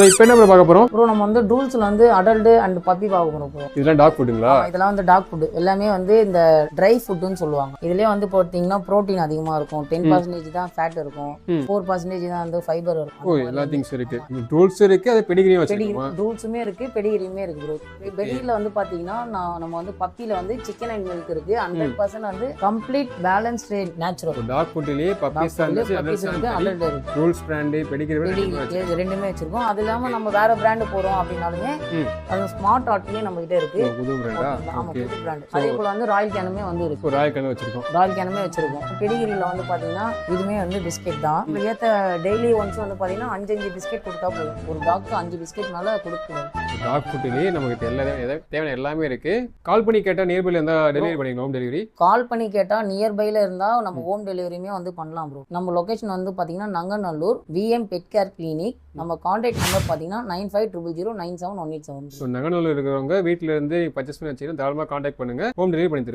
இப்போ என்ன பார்க்க போறோம் ப்ரோ நம்ம வந்து டூல்ஸ்ல வந்து அடல்ட் அண்ட் பப்பி பார்க்க போறோம் ப்ரோ. இதெல்லாம் டாக் ஃபுட்டுங்களா? இதெல்லாம் வந்து டாக் ஃபுட் எல்லாமே வந்து இந்த ட்ரை ஃபுட்னு சொல்லுவாங்க. இதுலயே வந்து பார்த்தீங்கன்னா புரோட்டீன் அதிகமா இருக்கும். 10% தான் ஃபேட் இருக்கும். 4% தான் வந்து ஃபைபர் இருக்கும். ஓ எல்லா திங்ஸ் இருக்கு. டூல்ஸ் இருக்கு, அது பெடிகிரியும் வச்சிருக்கோமா? டூல்ஸுமே இருக்கு, பெடிகிரியுமே இருக்கு ப்ரோ. பெடிகிரில வந்து பாத்தீங்கன்னா நம்ம வந்து பப்பில வந்து சிக்கன் அண்ட் மில்க் இருக்கு. 100% வந்து கம்ப்ளீட் பேலன்ஸ்ட் நேச்சுரல். டாக் ஃபுட்லயே பப்பீஸ் இருக்கு, அடல்ட் இருக்கு. ரூல்ஸ் பிராண்ட் பெடிகிரி ரெண்டுமே வச்சிருக்கோம். அது இல்லாம நம்ம வேற பிராண்ட் போறோம் அப்படினாலுமே அது ஸ்மார்ட் ஆர்ட்லயே நம்ம கிட்ட இருக்கு. புது பிராண்டா? ஆமா, புது பிராண்ட். அதே போல வந்து ராயல் கேனுமே வந்து இருக்கு. ராயல் கேன் வச்சிருக்கோம். ராயல் கேனுமே வச்சிருக்கோம். பெடிகிரில வந்து பாத்தீங்கன்னா இதுமே வந்து பிஸ்கெட் தான். ஏத்த டெய்லி ஒன்ஸ் வந்து பாத்தீங்கன்னா 5 பிஸ்கெட் கொடுத்தா போதும். ஒரு டாக்க்கு 5 பிஸ்கெட்னால கொடுக்கணும். டாக் ஃபுட்லயே நமக்கு தேவையான எல்லாமே இருக்கு. கால் பண்ணி கேட்டா நியர்பைல இருந்தா டெலிவரி பண்ணிடுவோம். ஹோம் டெலிவரி கால் பண்ணி கேட்டா நியர்பைல இருந்தா நம்ம ஹோம் டெலிவரியுமே வந்து பண்ணலாம் ப்ரோ. நம்ம லொகேஷன் வந்து பாத்தீங்கன்னா Nanganallur VM pet care clinic. நம்ம கான்டாக்ட் நம்பர் பாத்தீங்கன்னா 9500097187. நங்கநல்லூர் இருக்கிறவங்க வீட்டுல இருந்து பர்ச்சேஸ் பண்ணி வச்சீங்கன்னா தாராளமா கான்டாக்ட் பண்ணுங்க. ஹோம் டெலிவரி பண்ணி தருவேன்.